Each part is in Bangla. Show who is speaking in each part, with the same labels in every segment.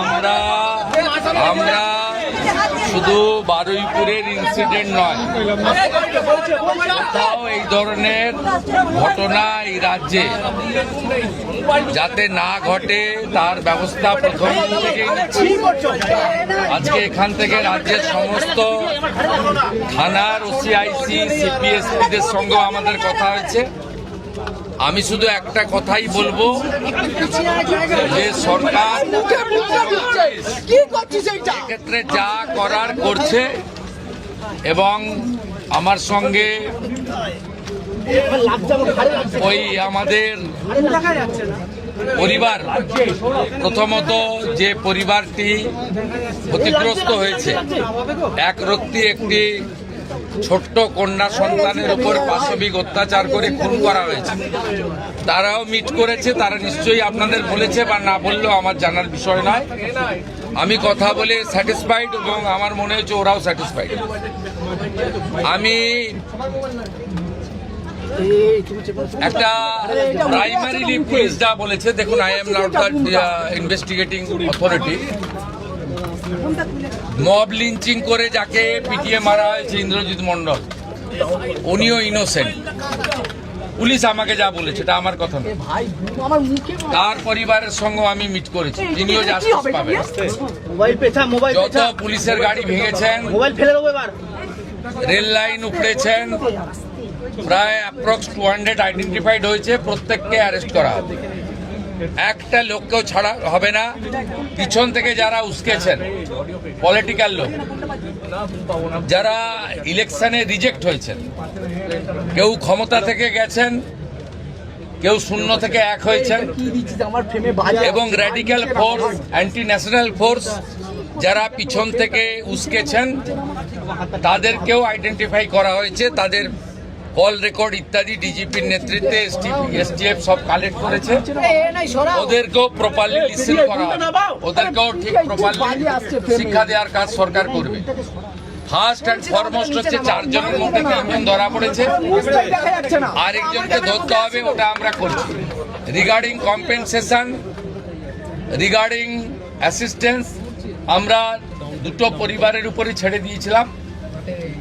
Speaker 1: আমরা আমরা শুধু বারুইপুরের ইনসিডেন্ট নয়, কোথাও এই ধরনের ঘটনা এই রাজ্যে যাতে না ঘটে তার ব্যবস্থা প্রথম থেকেই নিচ্ছি। আজকে এখান থেকে রাজ্যের সমস্ত থানার ওসিআইসি সিপিএসপিদের সঙ্গে আমাদের কথা হয়েছে। আমি শুধু একটা কথাই বলবো যে সরকার ক্ষেত্রে যা করার করছে এবং আমার সঙ্গে ওই আমাদের পরিবার, প্রথমত যে পরিবারটি ক্ষতিগ্রস্ত হয়েছে, একটি ছোট্ট কন্যা সন্তানের উপর পাশবিক অত্যাচার করে খুন করা হয়েছে, তারাও মিট করেছে। তারা নিশ্চয়ই আপনাদের বলেছে বা না বললেও আমার জানার বিষয় নয়। আমি কথা বলে স্যাটিসফাইড এবং আমার মনে হচ্ছে ওরাও স্যাটিসফাইড। আমি একটা প্রাইমারিলি পুলিশ যা বলেছে, দেখুন, I am not the investigating authority. Mob lynching করে যাকে পিটিয়ে মারা হয়েছে ইন্দ্রজিৎ মণ্ডল, উনিও ইনোসেন্ট। পুলিশ আমাকে যা বলেছে এটা আমার কথা নয়। তার পরিবারের সঙ্গে আমি মিট করেছি, তিনিও জাস্টিস পাবেন। যত পুলিশের গাড়ি ভেঙেছেন, রেল লাইন উপড়েছেন, প্রায় অ্যাপ্রক্স 200 আইডেন্টিফাইড হয়েছে, প্রত্যেককে অ্যারেস্ট করা হবে। একটা লোককেও ছাড়া হবে না। পিছন থেকে যারা উস্কেছেন, পলিটিক্যাল লোক যারা ইলেকশনে রিজেক্ট হয়েছেন, কেউ ক্ষমতা থেকে গেছেন, কেউ শূন্য থেকে এক হয়েছেন, এবং radical force, anti national force যারা পিছন থেকে উস্কেছেন, তাদেরকেও আইডেন্টিফাই করা হয়েছে। তাদের কল রেকর্ড ইত্যাদি ডিজিপির নেতৃত্বে এসটিএফ সব কালেক্ট করেছে। ওদেরকেও প্রপারলি লিসেন করা হবে, ওদেরকেও ঠিক প্রপারলি শিক্ষা দেওয়ার কাজ সরকার করবে। ফার্স্ট অ্যান্ড ফরমোস্ট হচ্ছে 4 জনের মধ্যে 3 জন ধরা পড়েছে, আরেকজনকে ধরতে হবে, ওটা আমরা করছি। রিগার্ডিং কম্পেনসেশন, রিগার্ডিং অ্যাসিস্ট্যান্স, আমরা দুটো পরিবারের উপরে ছেড়ে দিয়েছিলাম।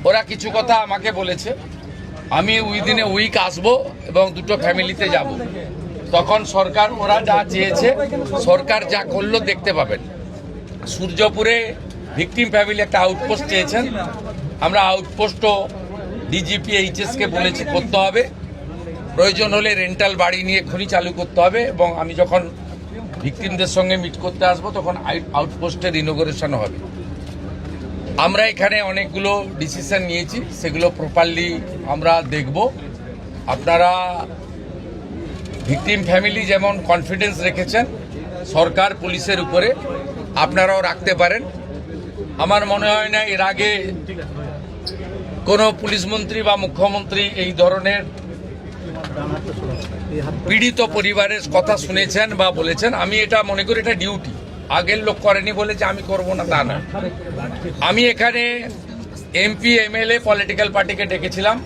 Speaker 1: ওরা কিছু কথা আমাকে বলেছে, আমি উইদিন এ উইক আসবো এবং দুটো ফ্যামিলিতে যাব। তখন সরকার, ওরা যা চেয়েছে, সরকার যা করলো দেখতে পাবেন। সূর্যপুরে ভিকটিম ফ্যামিলি একটা আউটপোস্ট চেয়েছেন, আমরা আউটপোস্টও ডিজিপি এইচএসকে বলেছি করতে হবে। প্রয়োজন হলে রেন্টাল বাড়ি নিয়ে খনি চালু করতে হবে, এবং আমি যখন ভিকটিমদের সঙ্গে মিট করতে আসবো তখন আউটপোস্টের ইনোগ্রেশন হবে। আমরা এখানে অনেকগুলো ডিসিশন নিয়েছি, সেগুলো প্রপারলি আমরা দেখব। আপনারা ভিকটিম ফ্যামিলি যেমন কনফিডেন্স রেখেছেন সরকার পুলিশের উপরে, আপনারাও রাখতে পারেন। আমার মনে হয় না এর আগে কোনো পুলিশ মন্ত্রী বা মুখ্যমন্ত্রী এই ধরনের পীড়িত পরিবারের কথা শুনেছেন বা বলেছেন। আমি এটা মনে করি এটা ডিউটি, আগের লোক করেনি বলে যে আমি করব না তা না। আমি এখানে এমপি এমএলএ পলিটিক্যাল পার্টিকে ডেকেছিলাম।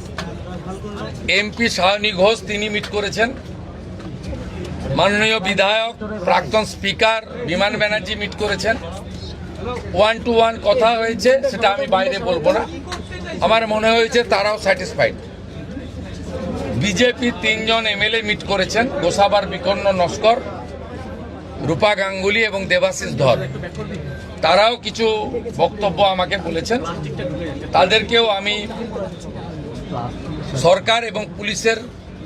Speaker 1: এমপি সায়নী ঘোষ তিনি মিট করেছেন, মাননীয় বিধায়ক প্রাক্তন স্পিকার বিমান ব্যানার্জি মিট করেছেন। 1-to-1 কথা হয়েছে, সেটা আমি বাইরে বলবো না। আমার মনে হয়েছে তারাও স্যাটিসফাইড। বিজেপি 3 জন এমএলএ মিট করেছেন, গোসাবার বিকর্ণ নস্কর, রূপা গাঙ্গুলি এবং দেবাশিস ধর। তারাও কিছু বক্তব্য আমাকে বলেছেন, তাদেরকেও আমি সরকার এবং পুলিশের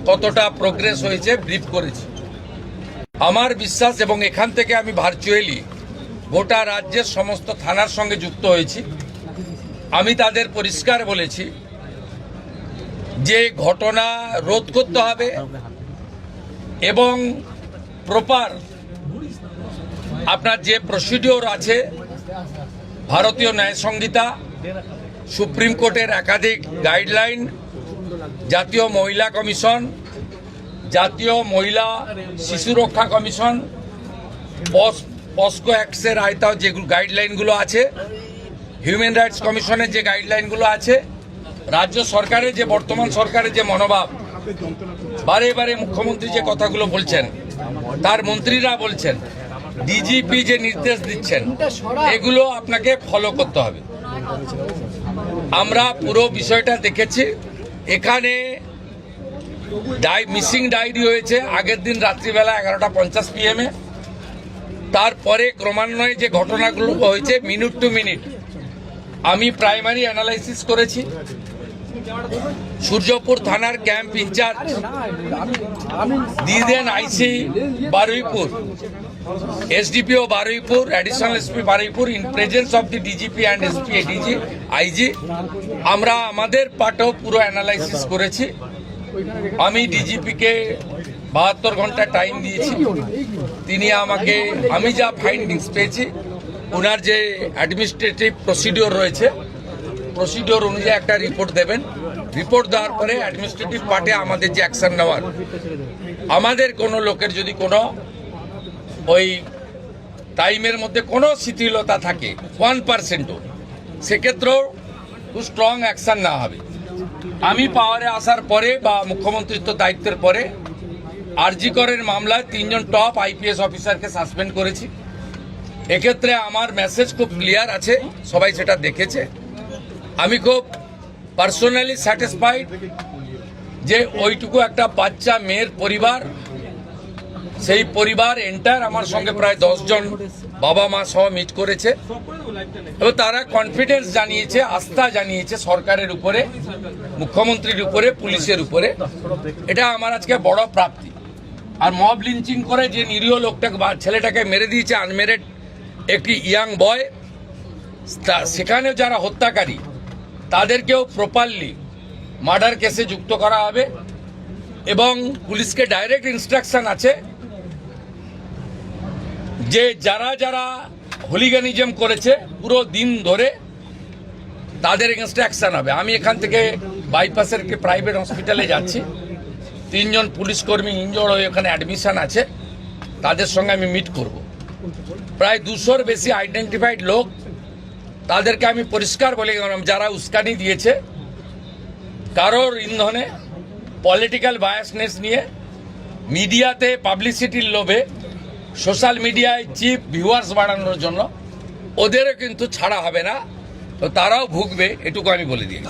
Speaker 1: কতটা প্রোগ্রেস হয়েছে ব্রিফ করেছি। আমার বিশ্বাস, এবং এখান থেকে আমি ভার্চুয়ালি গোটা রাজ্যের সমস্ত থানার সঙ্গে যুক্ত হয়েছি, আমি তাদের পরিষ্কার বলেছি যে ঘটনা রোধ করতে হবে এবং প্রপার আপনার যে প্রসিডিওর আছে, ভারতীয় ন্যায় সংহিতা, সুপ্রিম কোর্টের একাধিক গাইডলাইন, জাতীয় মহিলা কমিশন, জাতীয় মহিলা শিশু রক্ষা কমিশন, পস্কো অ্যাক্টের আয়তায় যে গাইডলাইনগুলো আছে, হিউম্যান রাইটস কমিশনের যে গাইডলাইনগুলো আছে, রাজ্য সরকারের যে বর্তমান সরকারের যে মনোভাব, বারে বারে মুখ্যমন্ত্রী যে কথাগুলো বলছেন, তার মন্ত্রীরা বলছেন, ডিজিপি যে নির্দেশ দিচ্ছেন এগুলো আপনাকে ফলো করতে হবে। আমরা পুরো বিষয়টা দেখেছি। এখানে মিসিং ডায়েরি হয়েছে আগের দিন রাত্রিবেলা 11:50 PM। তারপরে ক্রমান্বয়ে যে ঘটনাগুলো হয়েছে মিনিট টু মিনিট আমি প্রাইমারি অ্যানালাইসিস করেছি। সূর্যপুর থানার ক্যাম্প ইনচার্জ দিদেন IC Baruipur, SDPO Baruipur, additional SP Baruipur in presence of the DGP and SP ADG IG আমরা আমাদের পার্টও পুরো অ্যানালাইসিস করেছি। আমি ডিজিপিকে 72 ঘন্টা টাইম দিয়েছি। তিনি আমাকে আমি যা ফাইন্ডিংস পেয়েছি ওনার যে অ্যাডমিনিস্ট্রেটিভ প্রসিডিওর রয়েছে প্রসিডিওর অনুযায়ী একটা রিপোর্ট দেবেন। রিপোর্ট দেওয়ার পরে অ্যাডমিনিস্ট্রেটিভ পার্টে আমাদের যে অ্যাকশন নেওয়ার, আমাদের কোনো লোকের যদি কোনো ওই টাইমের মধ্যে কোনো শিথিলতা থাকে 1%ও, সেক্ষেত্রেও খুব স্ট্রং অ্যাকশন নেওয়া হবে। আমি পাওয়ারে আসার পরে বা মুখ্যমন্ত্রীত্ব দায়িত্বের পরে আরজি করের মামলায় 3 জন টপ আইপিএস অফিসারকে সাসপেন্ড করেছি। এক্ষেত্রে আমার মেসেজ খুব ক্লিয়ার আছে, সবাই সেটা দেখেছে। আমি খুব পার্সোনালি স্যাটিসফাইড যে ওইটুকু একটা বাচ্চা মেয়ের পরিবার, সেই পরিবার এন্টায়ার আমার সঙ্গে প্রায় 10 জন বাবা মা সহ মিট করেছে এবং তারা কনফিডেন্স জানিয়েছে, আস্থা জানিয়েছে সরকারের উপরে, মুখ্যমন্ত্রীর উপরে, পুলিশের উপরে। এটা আমার আজকে বড় প্রাপ্তি। আর মব লিঞ্চিং করে যে নিরীহ লোকটাকে ছেলেটাকে মেরে দিয়েছে, আনমেরিড একটি ইয়াং বয়, সেখানে যারা হত্যাকারী তাদেরকেও প্রপারলি মার্ডার কেসে যুক্ত করা হবে এবং পুলিশকে ডাইরেক্ট ইনস্ট্রাকশন আছে যে যারা যারা হুলিগানিজম করেছে পুরো দিন ধরে তাদের এগেনস্টে অ্যাকশন হবে। আমি এখান থেকে বাইপাসের একটি প্রাইভেট হসপিটালে যাচ্ছি, 3 জন পুলিশ কর্মী ইনজোর্ড হয়ে ওখানে অ্যাডমিশন আছে, তাদের সঙ্গে আমি মিট করব। প্রায় 200-র বেশি আইডেন্টিফাইড লোক, তাদেরকে আমি পরিষ্কার বলে গেলাম যারা উস্কানি দিয়েছে কারোর ইন্ধনে, পলিটিক্যাল বায়াসনেস নিয়ে, মিডিয়াতে পাবলিসিটির লোভে, সোশ্যাল মিডিয়ায় চিপ ভিউয়ার্স বাড়ানোর জন্য ওদেরও কিন্তু ছাড়া হবে না, তো তারাও ভুগবে, এটুকু আমি বলে দিই।